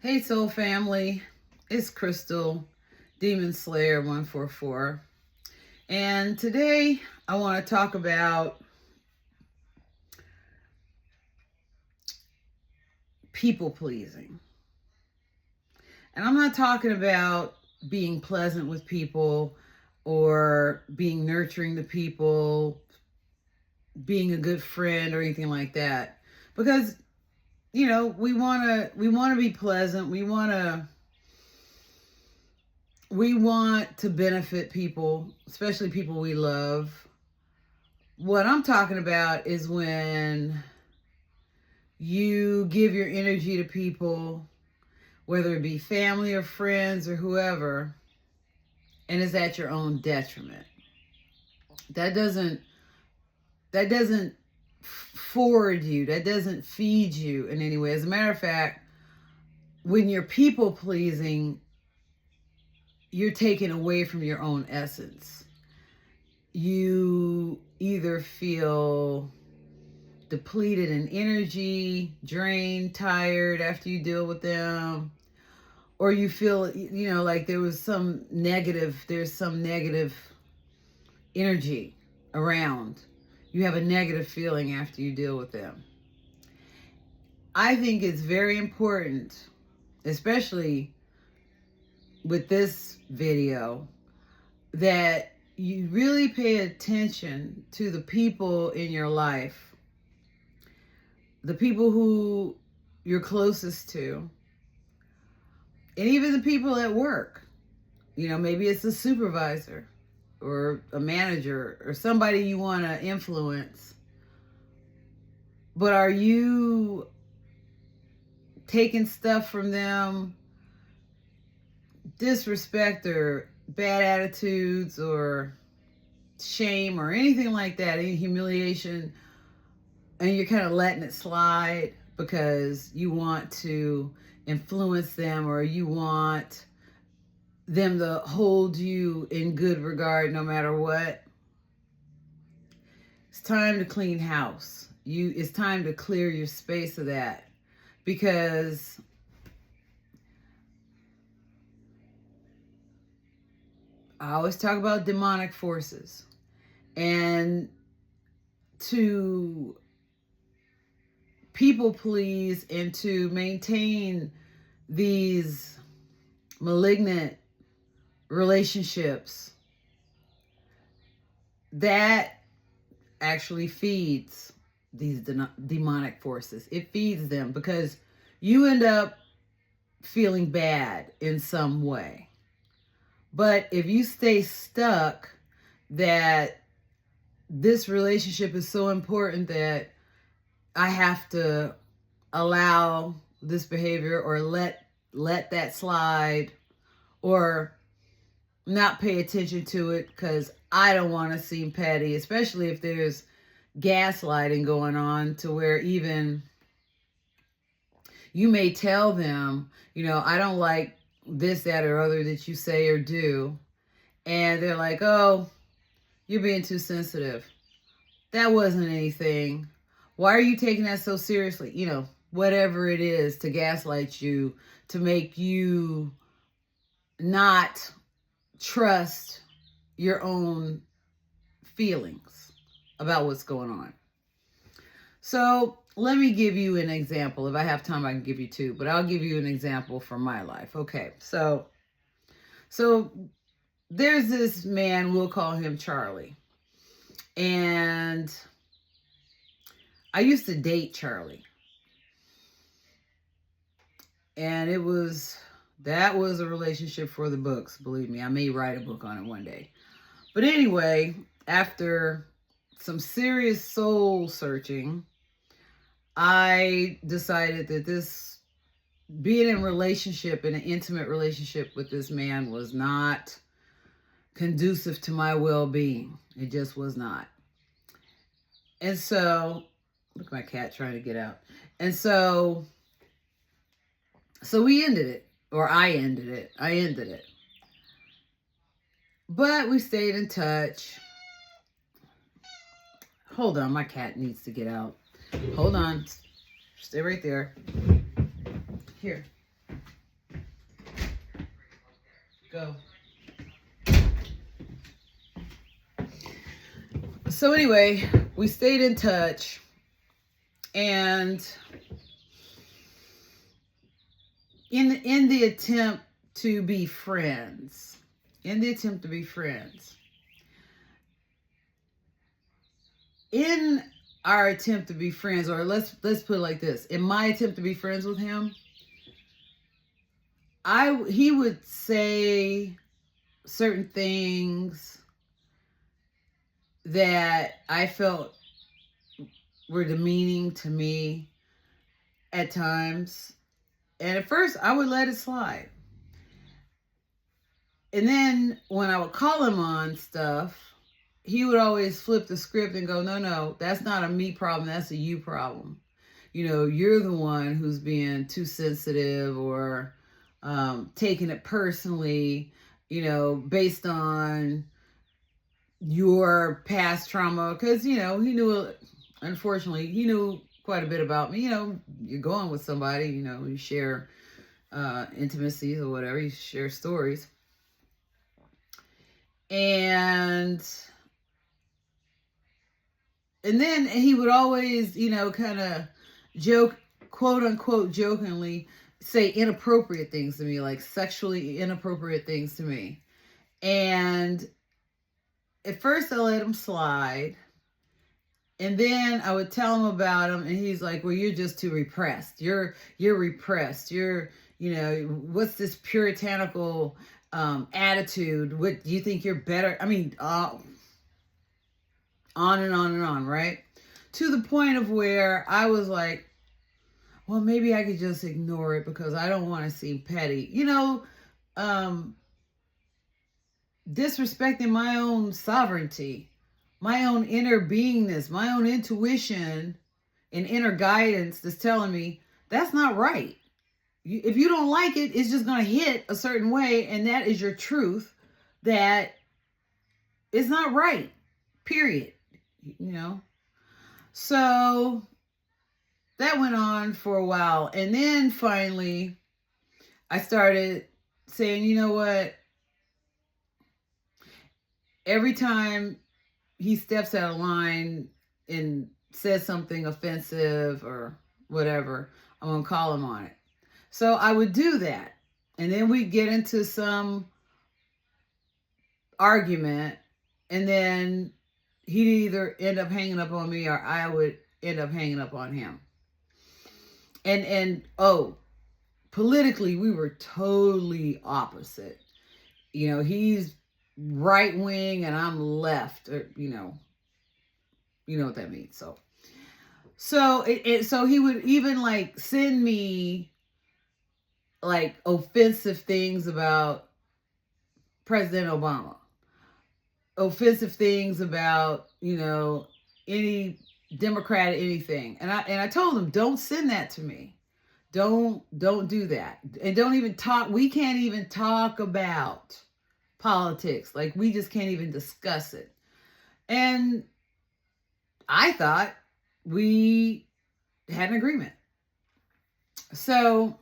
Hey soul family, it's Crystal, Demon Slayer 144. And today I want to talk about people pleasing. And I'm not talking about being pleasant with people or being nurturing to people, being a good friend or anything like that. Because we want to be pleasant. We want to benefit people, especially people we love. What I'm talking about is when you give your energy to people, whether it be family or friends or whoever, and it's at your own detriment. That doesn't forward you. That doesn't feed you in any way. As a matter of fact, when you're people pleasing, you're taken away from your own essence. You either feel depleted in energy, drained, tired after you deal with them, or you feel, like there's some negative energy around. You have a negative feeling after you deal with them. I think it's very important, especially with this video, that you really pay attention to the people in your life, the people who you're closest to, and even the people at work. Maybe it's a supervisor or a manager or somebody you want to influence. But are you taking stuff from them, disrespect or bad attitudes or shame or anything like that, any humiliation, and you're kind of letting it slide because you want to influence them or you want them to hold you in good regard no matter what? It's time to clean house. It's time to clear your space of that, because I always talk about demonic forces, and to people please and to maintain these malignant relationships, that actually feeds these demonic forces. It feeds them because you end up feeling bad in some way. But if you stay stuck that this relationship is so important that I have to allow this behavior or let that slide, or not pay attention to it because I don't want to seem petty, especially if there's gaslighting going on, to where even you may tell them, I don't like this, that, or other that you say or do. And they're like, oh, you're being too sensitive. That wasn't anything. Why are you taking that so seriously? Whatever it is to gaslight you, to make you not trust your own feelings about what's going on. So let me give you an example. If I have time, I can give you two, but I'll give you an example from my life. Okay, so there's this man, we'll call him Charlie. And I used to date Charlie. And that was a relationship for the books. Believe me, I may write a book on it one day. But anyway, after some serious soul searching, I decided that being in an intimate relationship with this man was not conducive to my well-being. It just was not. And so, look at my cat trying to get out. And so we ended it, or I ended it. But we stayed in touch. Hold on, my cat needs to get out. Hold on. Stay right there. Here. Go. So anyway, we stayed in touch, and in the attempt to be friends, in our attempt to be friends, or let's put it like this, in my attempt to be friends with him, he would say certain things that I felt were demeaning to me at times. And at first, I would let it slide. And then when I would call him on stuff, he would always flip the script and go, no, that's not a me problem. That's a you problem. You know, you're the one who's being too sensitive or taking it personally, you know, based on your past trauma. Because, you know, unfortunately, he knew quite a bit about me. You know, you're going with somebody, you know, you share intimacies or whatever, you share stories. And then he would always, you know, kind of joke, quote unquote, jokingly say inappropriate things to me, like sexually inappropriate things to me. And at first I let him slide. And then I would tell him about him, and he's like, well, you're just too repressed. You're repressed. You know, what's this puritanical attitude? What do you think you're better? I mean, on and on and on, right? To the point of where I was like, well, maybe I could just ignore it because I don't want to seem petty. You know, disrespecting my own sovereignty, my own inner beingness, my own intuition and inner guidance that's telling me that's not right. If you don't like it, it's just going to hit a certain way, and that is your truth, that it's not right, period. You know? So that went on for a while. And then finally, I started saying, you know what? Every time he steps out of line and says something offensive or whatever, I'm going to call him on it. So I would do that. And then we'd get into some argument, and then he'd either end up hanging up on me or I would end up hanging up on him. And politically, we were totally opposite. You know, he's right wing and I'm left, or, you know what that means. So he would even like send me like offensive things about President Obama, offensive things about, you know, any Democrat, anything. And I told him, don't send that to me. Don't do that. And don't even talk. We can't even talk about politics. Like, we just can't even discuss it. And I thought we had an agreement. So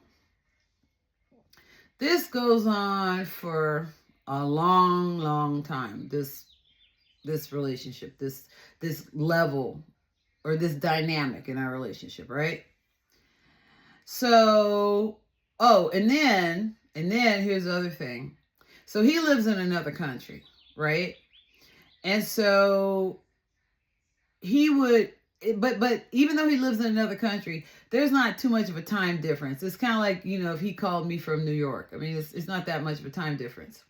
this goes on for a long, long time. This relationship, this level, or this dynamic in our relationship, right? So, and then here's the other thing. So he lives in another country, right? And so he would, but even though he lives in another country, there's not too much of a time difference. It's kind of like, you know, if he called me from New York. I mean, it's not that much of a time difference.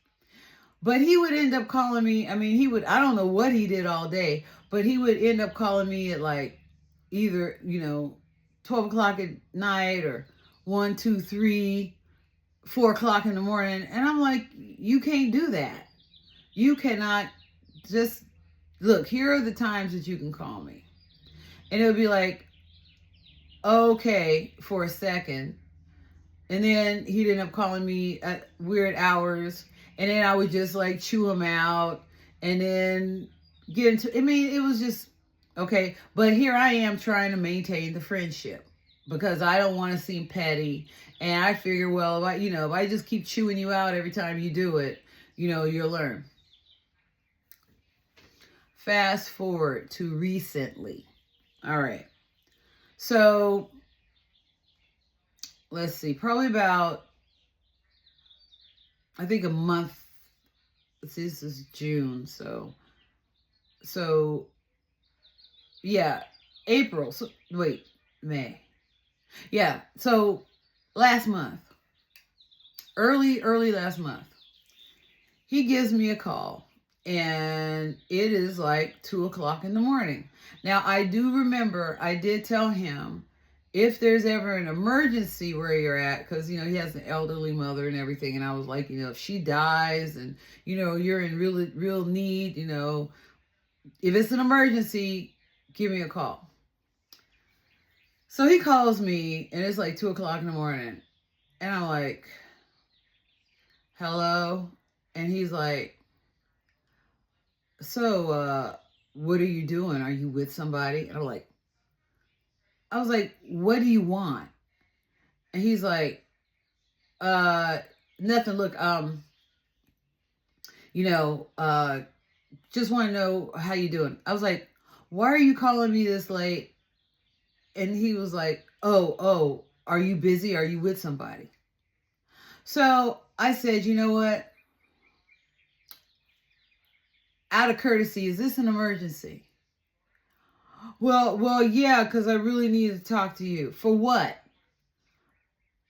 But he would end up calling me. I mean, I don't know what he did all day, but he would end up calling me at like either, you know, 12 o'clock at night or 1, 2, 3, 4 o'clock in the morning. And I'm like, you can't do that. You cannot just, look, here are the times that you can call me. And it would be like, okay, for a second. And then he'd end up calling me at weird hours. And then I would just like chew him out and then get into, I mean, it was just, okay. But here I am trying to maintain the friendship. because I don't want to seem petty. And I figure, well, if I just keep chewing you out every time you do it, you'll learn. Fast forward to recently. All right. So let's see, probably about, I think a month. Let's see, this is June. So yeah, April. So wait, May. Yeah. So last month, early last month, he gives me a call, and it is like 2:00 in the morning. Now, I do remember I did tell him, if there's ever an emergency where you're at, because he has an elderly mother and everything, and I was like, if she dies and you're in real need, if it's an emergency, give me a call. So he calls me, and it's like 2:00 in the morning, and I'm like, hello. And he's like, so what are you doing? Are you with somebody? And I was like, what do you want? And he's like, nothing. Look, just want to know how you doing. I was like, why are you calling me this late? And he was like, oh, are you busy? Are you with somebody? So I said, you know what? Out of courtesy, is this an emergency? Well, yeah, because I really need to talk to you. For what?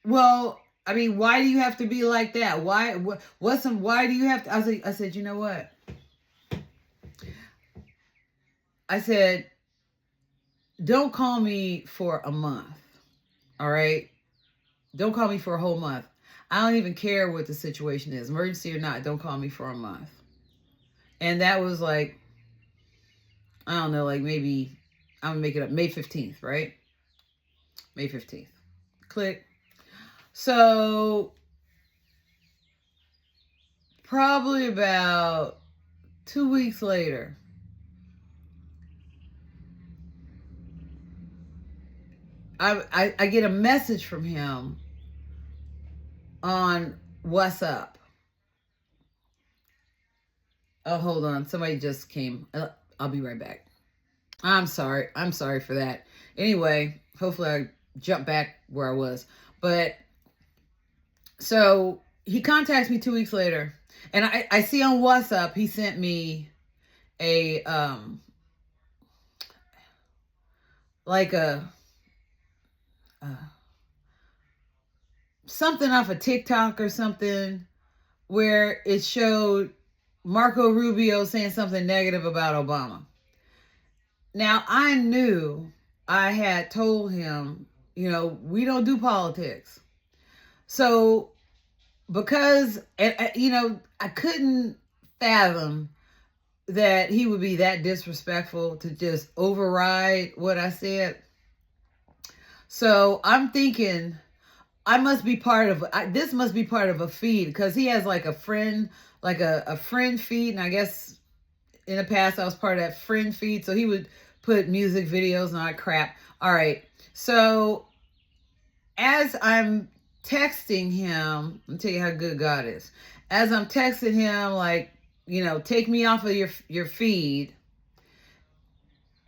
Well, I mean, why do you have to be like that? Why do you have to? I said, you know what? I said, don't call me for a month. All right? Don't call me for a whole month. I don't even care what the situation is, emergency or not. Don't call me for a month. And that was like, I don't know, like maybe, I'm gonna make it up, May 15th, right? May 15th. Click. So probably about 2 weeks later, I get a message from him on WhatsApp. Oh, hold on. Somebody just came. I'll be right back. I'm sorry for that. Anyway, hopefully I jump back where I was. But so he contacts me 2 weeks later, and I see on WhatsApp he sent me a like a something off of TikTok or something, where it showed Marco Rubio saying something negative about Obama. Now, I knew I had told him, we don't do politics. So, because, I couldn't fathom that he would be that disrespectful to just override what I said. So, I'm thinking, this must be part of a feed, because he has like a friend feed, and I guess in the past I was part of that friend feed, so he would put music videos and all that crap. All right, so as I'm texting him, let me tell you how good God is. As I'm texting him, like, take me off of your feed,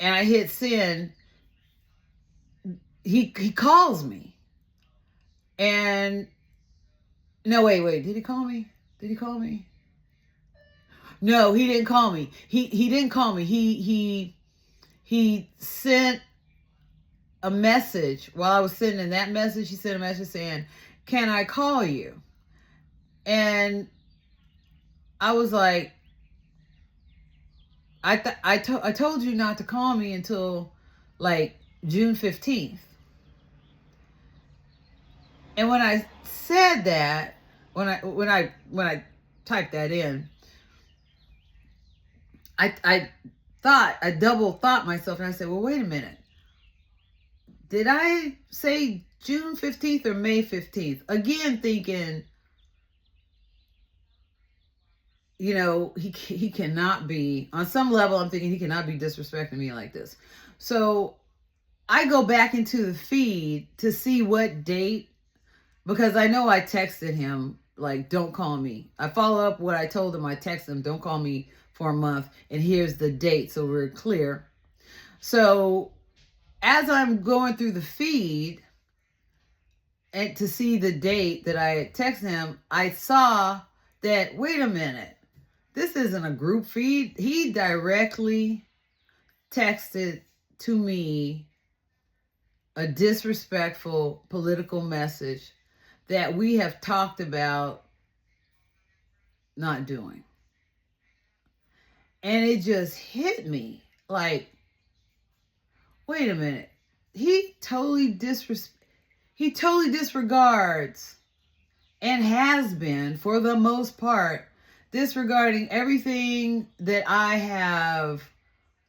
and I hit send, he calls me. And no, wait, did he call me? No, he didn't call me. He didn't call me. He sent a message. While I was sending that message, he sent a message saying, "Can I call you?" And I was like, I told you not to call me until like June 15th. And when I said that, when I typed that in, I double thought myself, and I said, well, wait a minute. Did I say June 15th or May 15th? Again, thinking, he cannot be, on some level, I'm thinking he cannot be disrespecting me like this. So I go back into the feed to see what date, because I know I texted him, like, don't call me. I follow up what I told him. I texted him, don't call me for a month. And here's the date, so we're clear. So as I'm going through the feed and to see the date that I had texted him, I saw that, wait a minute, this isn't a group feed. He directly texted to me a disrespectful political message that we have talked about not doing. And it just hit me like, wait a minute. He totally disregards, and has been for the most part, disregarding everything that I have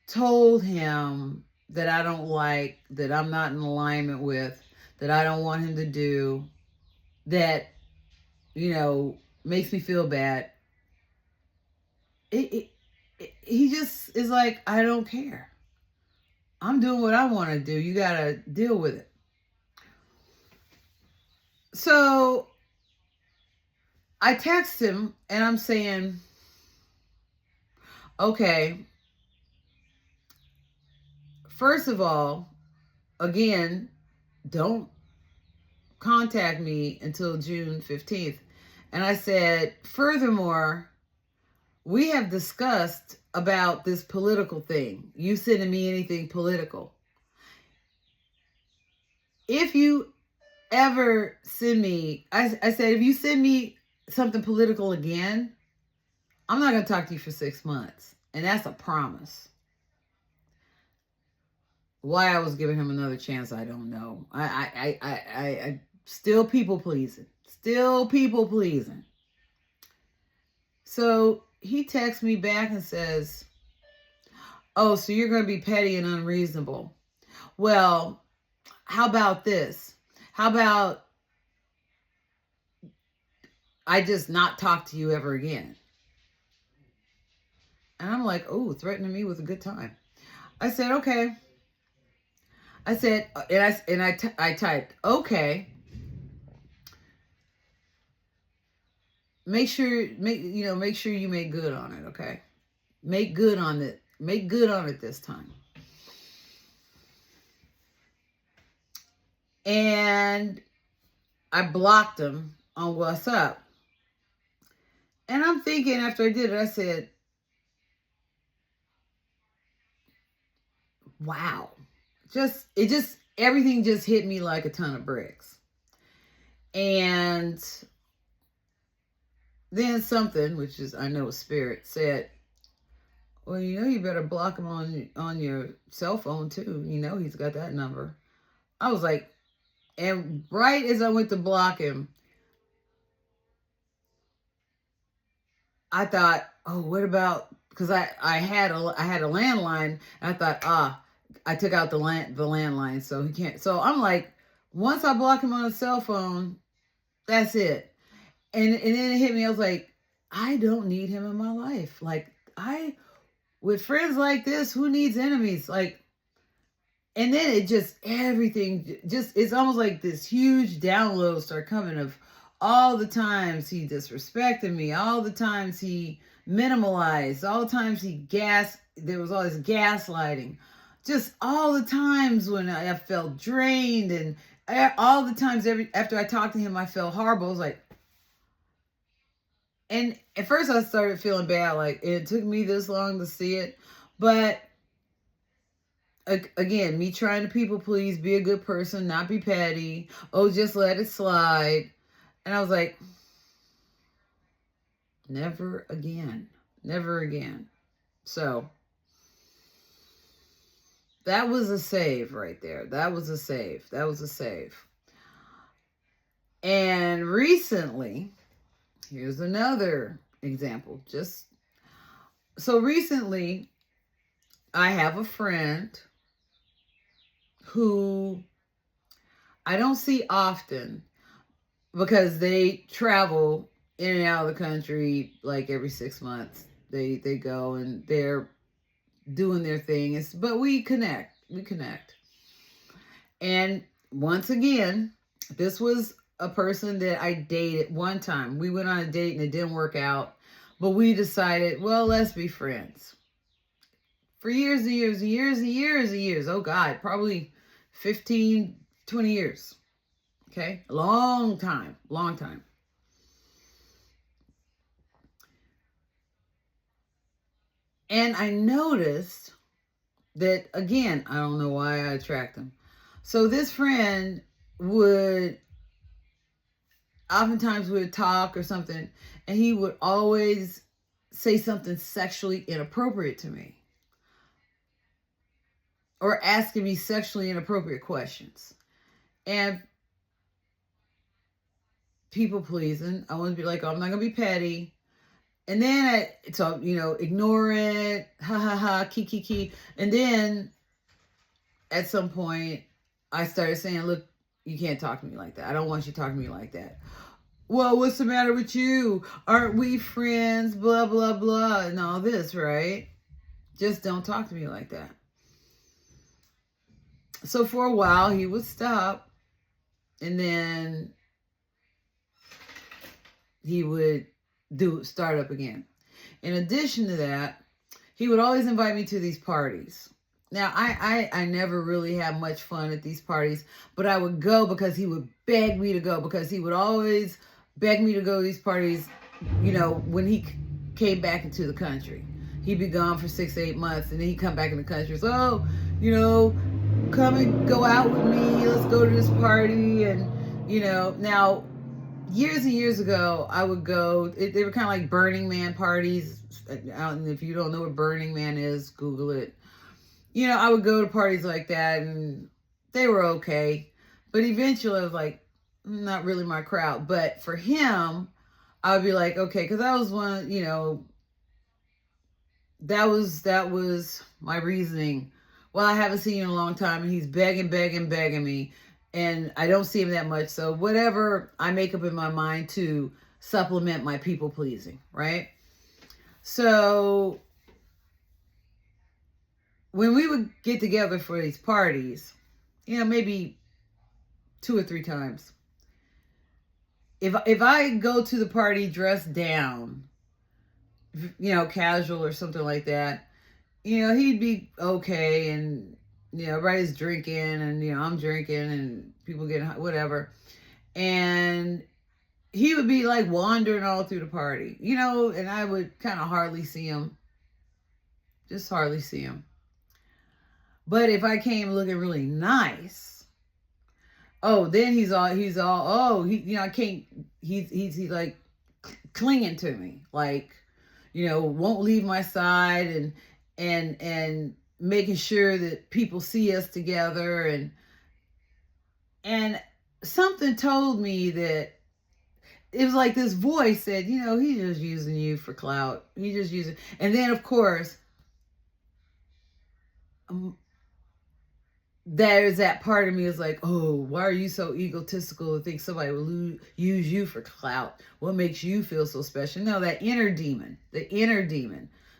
told him that I don't like, that I'm not in alignment with, that I don't want him to do, that, makes me feel bad. He just is like, I don't care. I'm doing what I want to do. You got to deal with it. So I text him and I'm saying, okay, first of all, again, don't contact me until June 15th. And I said, furthermore, we have discussed about this political thing. You sending me anything political. If you ever send me, I said, if you send me something political again, I'm not going to talk to you for 6 months. And that's a promise. Why I was giving him another chance, I don't know. I still people pleasing. Still people pleasing. So he texts me back and says, oh, so you're going to be petty and unreasonable. Well, how about this? How about I just not talk to you ever again? And I'm like, oh, threatening me with a good time. I said, okay. I said, I typed, okay. Make sure you make good on it, okay? Make good on it. Make good on it this time. And I blocked him on WhatsApp. And I'm thinking, after I did it, I said, wow. Everything just hit me like a ton of bricks. And then something, which is, I know, a spirit, said, well, you better block him on your cell phone too. He's got that number. I was like, and right as I went to block him, I thought, oh, what about, because I had a landline, and I thought, I took out the landline, so he can't. So I'm like, once I block him on a cell phone, that's it. And then it hit me. I was like, I don't need him in my life. Like, with friends like this, who needs enemies? Like, and then it's almost like this huge download start coming of all the times he disrespected me, all the times he minimalized, all the times there was all this gaslighting, just all the times when I felt drained, and all the times after I talked to him, I felt horrible. I was like, and at first I started feeling bad, like it took me this long to see it. But again, me trying to people please, be a good person, not be petty. Oh, just let it slide. And I was like, never again. Never again. So that was a save right there. That was a save. And recently, here's another example. So recently, I have a friend who I don't see often because they travel in and out of the country like every 6 months. They go and they're doing their thing. But we connect. And once again, this was a person that I dated one time. We went on a date and it didn't work out, but we decided, well, let's be friends. For years and years and years and years and years. Oh God, probably 15, 20 years. Okay? Long time. Long time. And I noticed that, again, I don't know why I attract them. So this friend would oftentimes we would talk or something, and he would always say something sexually inappropriate to me or asking me sexually inappropriate questions. And people pleasing, I want to be like, oh, I'm not going to be petty. And then ignore it, ha ha ha, kiki. And then at some point, I started saying, look, you can't talk to me like that. I don't want you talking to me like that. Well, what's the matter with you? Aren't we friends? Blah, blah, blah, and all this, right? Just don't talk to me like that. So for a while, he would stop, and then he would start up again. In addition to that, he would always invite me to these parties. Now, I never really had much fun at these parties, but I would go because he would beg me to go, because he would always beg me to go to these parties, when he came back into the country. He'd be gone for 6 to 8 months, and then he'd come back in the country. So, come and go out with me. Let's go to this party. And, now, years and years ago, I would go. They were kind of like Burning Man parties. And if you don't know what Burning Man is, Google it. I would go to parties like that, and they were okay. But eventually, I was like, not really my crowd. But for him, I would be like, okay, because that was one, that was my reasoning. Well, I haven't seen you in a long time, and he's begging me, and I don't see him that much. So whatever I make up in my mind to supplement my people pleasing, right? So when we would get together for these parties, maybe 2 or 3 times, if I go to the party dressed down, casual or something like that, he'd be okay, and everybody's drinking, and I'm drinking, and people getting whatever, and he would be like wandering all through the party, and I would kind of hardly see him, just hardly see him. But if I came looking really nice, oh, then he's I can't, he's like clinging to me, like, won't leave my side, and making sure that people see us together, and something told me that it was like this voice said, he's just using you for clout. He just using, and then of course, there's that part of me is like, oh, why are you so egotistical to think somebody will use you for clout? What makes you feel so special? No, the inner demon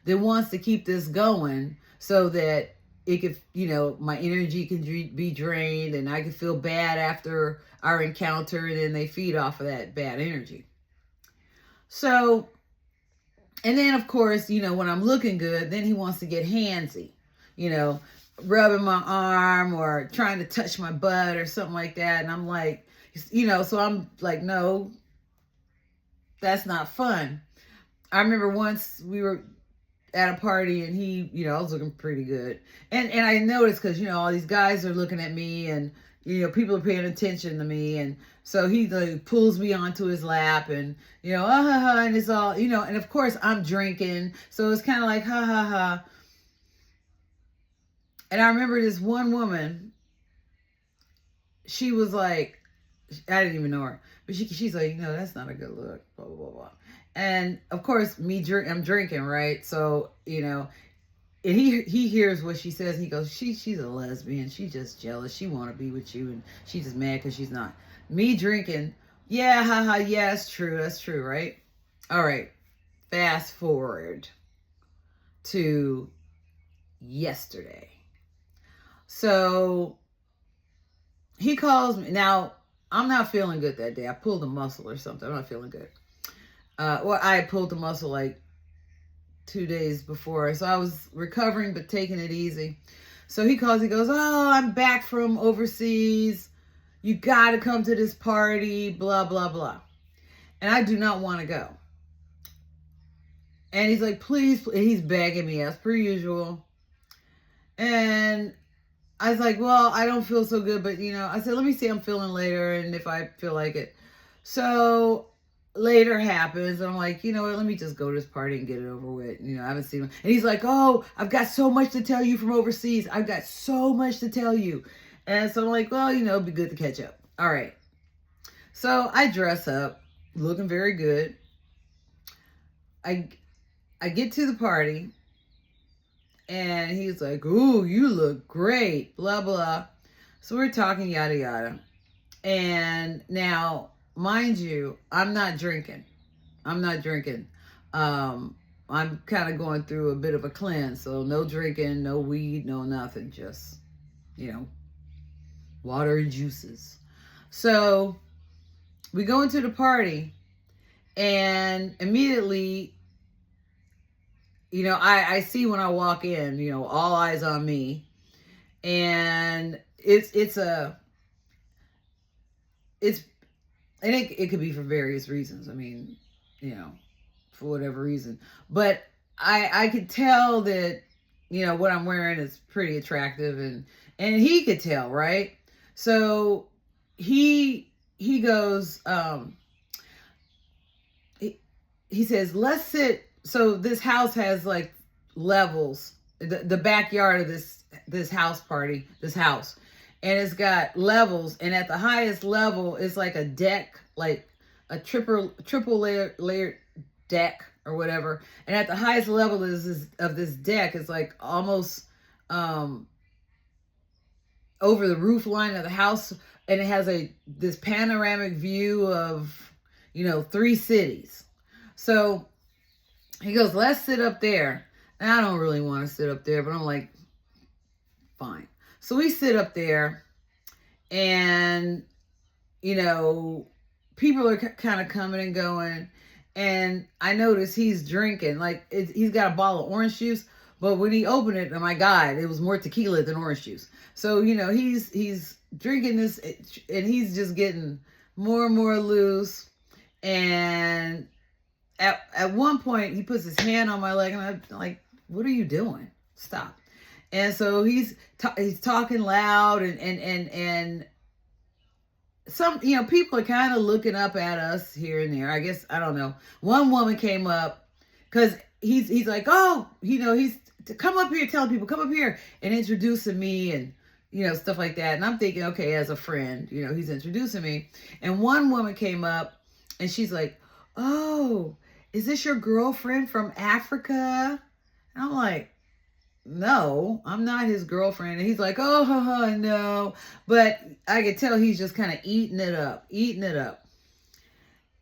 that wants to keep this going so that it could, my energy can be drained, and I can feel bad after our encounter, and then they feed off of that bad energy. So, and then of course, when I'm looking good, then he wants to get handsy, rubbing my arm or trying to touch my butt or something like that. And I'm like, so I'm like, no, that's not fun. I remember once we were at a party, and he, I was looking pretty good. And I noticed, because, all these guys are looking at me, and, people are paying attention to me. And so he like pulls me onto his lap, and, and it's all, and of course I'm drinking. So it's kind of like, ha ha ha. And I remember this one woman, she was like, I didn't even know her, but she's like, that's not a good look, blah, blah, blah, blah. And of course, I'm drinking, right? So, and he hears what she says, and he goes, she's a lesbian. She's just jealous. She want to be with you, and she's just mad because she's not. Me drinking, yeah, haha, yeah, that's true, right? All right, fast forward to yesterday. So he calls me. Now, I'm not feeling good that day. I pulled a muscle or something. I'm not feeling good. Well, I had pulled the muscle like 2 days before. So I was recovering, but taking it easy. So he calls, he goes, oh, I'm back from overseas. You got to come to this party, blah, blah, blah. And I do not want to go. And he's like, please, he's begging me as per usual. And I was like, well, I don't feel so good, but I said, let me see, I'm feeling later. And if I feel like it. So later happens. And I'm like, you know what, let me just go to this party and get it over with. I haven't seen him. And he's like, oh, I've got so much to tell you from overseas. I've got so much to tell you. And so I'm like, well, it'd be good to catch up. All right. So I dress up, looking very good. I get to the party, and he's like, ooh, you look great, blah, blah. So we're talking, yada, yada. And now, mind you, I'm not drinking. I'm kind of going through a bit of a cleanse. So no drinking, no weed, no nothing. Just, water and juices. So we go into the party, and immediately, I see when I walk in, all eyes on me. And it could be for various reasons. I mean, for whatever reason. But I could tell that, what I'm wearing is pretty attractive, and he could tell, right? So he goes, he says, let's sit. So this house has like levels, the backyard of this house party, this house. And it's got levels. And at the highest level is like a deck, like a triple layered deck or whatever. And at the highest level of this deck is like almost over the roof line of the house. And it has this panoramic view of, 3 cities. So he goes, let's sit up there. And I don't really want to sit up there, but I'm like, fine. So we sit up there, and, people are kind of coming and going. And I notice he's drinking. Like, he's got a bottle of orange juice. But when he opened it, oh my God, it was more tequila than orange juice. So, he's drinking this, and he's just getting more and more loose. And at one point, he puts his hand on my leg, and I'm like, what are you doing? Stop. And so he's talking loud, and some, people are kind of looking up at us here and there. I guess, I don't know. One woman came up, because he's like, oh, he's to come up here, telling people, come up here, and introducing me, and, stuff like that. And I'm thinking, okay, as a friend, he's introducing me. And one woman came up, and she's like, oh, is this your girlfriend from Africa? And I'm like, no, I'm not his girlfriend. And he's like, oh, no. But I could tell he's just kind of eating it up.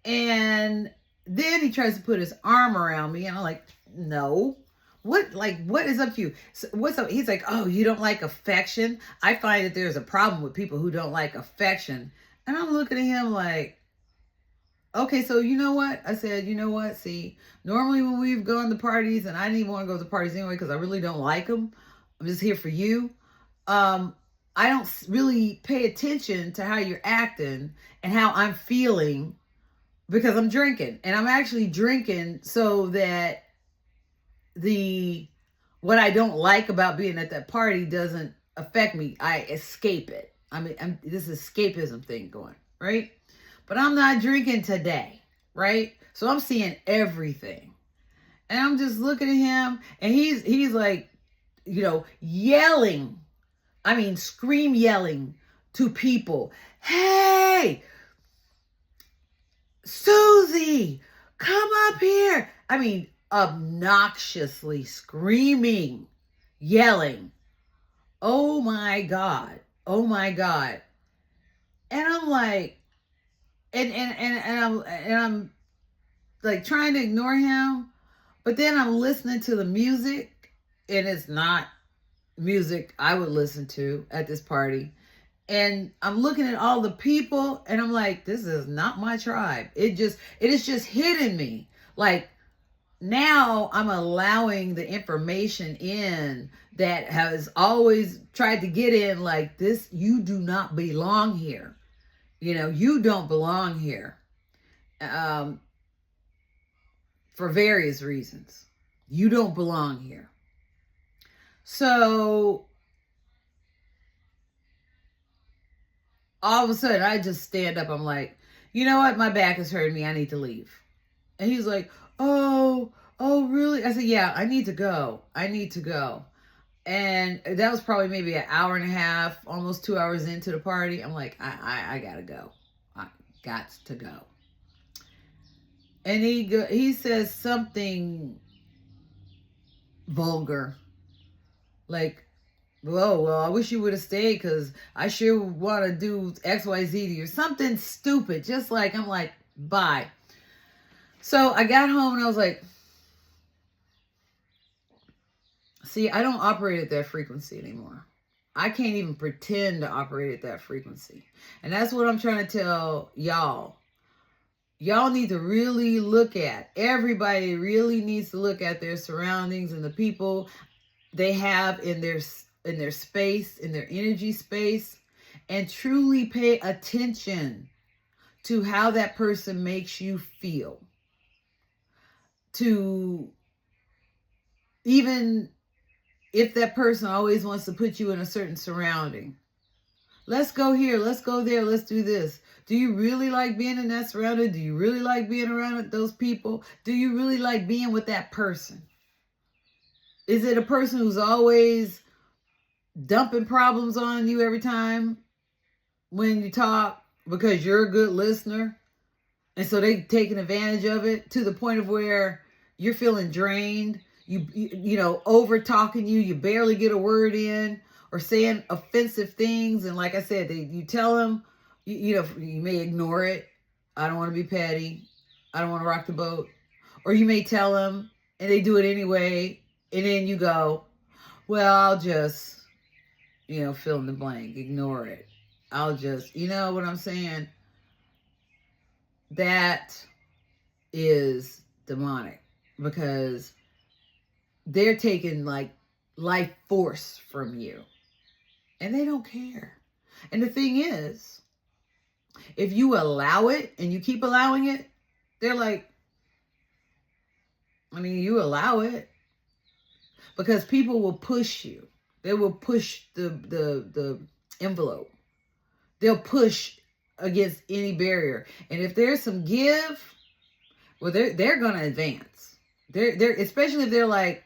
And then he tries to put his arm around me. And I'm like, no. What is up to you? So what's up? He's like, oh, you don't like affection? I find that there's a problem with people who don't like affection. And I'm looking at him like, okay, so you know what? I said, you know what? See, normally when we've gone to parties, and I didn't even want to go to parties anyway because I really don't like them. I'm just here for you. I don't really pay attention to how you're acting and how I'm feeling because I'm drinking. And I'm actually drinking so that what I don't like about being at that party doesn't affect me. I escape it. I mean, this escapism thing going, right? But I'm not drinking today, right? So I'm seeing everything. And I'm just looking at him, and he's like, yelling. I mean, scream yelling to people. Hey, Susie, come up here. I mean, obnoxiously screaming, yelling. Oh my God. Oh my God. And I'm like, and I'm like trying to ignore him, but then I'm listening to the music, and it's not music I would listen to at this party. And I'm looking at all the people and I'm like, this is not my tribe. It is just hitting me. Like, now I'm allowing the information in that has always tried to get in, like, this, you do not belong here. You don't belong here. For various reasons. You don't belong here. So all of a sudden I just stand up. I'm like, you know what? My back is hurting me. I need to leave. And he's like, oh, really? I said, yeah, I need to go. And that was probably maybe an hour and a half, almost 2 hours into the party. I'm like, I gotta go. I got to go. And he says something vulgar, like, well, I wish you would have stayed because I sure want to do XYZ to you. Something stupid, just like, I'm like, bye. So I got home and I was like, see, I don't operate at that frequency anymore. I can't even pretend to operate at that frequency. And that's what I'm trying to tell y'all. Y'all need to really look at, everybody really needs to look at their surroundings and the people they have in their space, in their energy space, and truly pay attention to how that person makes you feel. To, even if that person always wants to put you in a certain surrounding. Let's go here, let's go there, let's do this. Do you really like being in that surrounding? Do you really like being around those people? Do you really like being with that person? Is it a person who's always dumping problems on you every time when you talk because you're a good listener? And so they taking advantage of it to the point of where you're feeling drained. You know, over talking you barely get a word in, or saying offensive things. And like I said, you tell them, you may ignore it. I don't want to be petty. I don't want to rock the boat. Or you may tell them and they do it anyway. And then you go, well, I'll just, fill in the blank, ignore it. I'll just, you know what I'm saying? That is demonic, because they're taking like life force from you and they don't care. And the thing is, if you allow it and you keep allowing it, they're like, you allow it because people will push you. They will push the envelope. They'll push against any barrier. And if there's some give, well, they're going to advance. They're especially if they're like,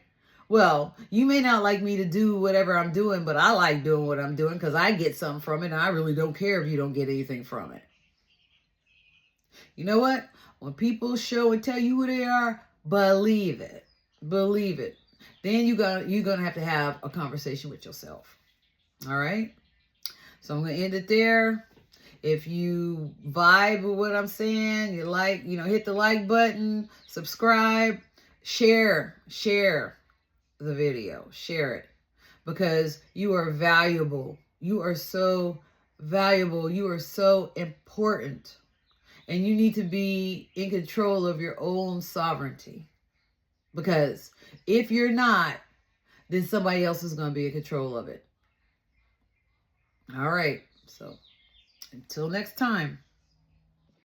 well, you may not like me to do whatever I'm doing, but I like doing what I'm doing because I get something from it, and I really don't care if you don't get anything from it. You know what? When people show and tell you who they are, believe it. Believe it. Then you're gonna have a conversation with yourself. All right? So I'm going to end it there. If you vibe with what I'm saying, you like, hit the like button, subscribe, share the video, share it, because you are valuable. You are so valuable. You are so important, and you need to be in control of your own sovereignty, because if you're not, then somebody else is going to be in control of it. All right. So until next time.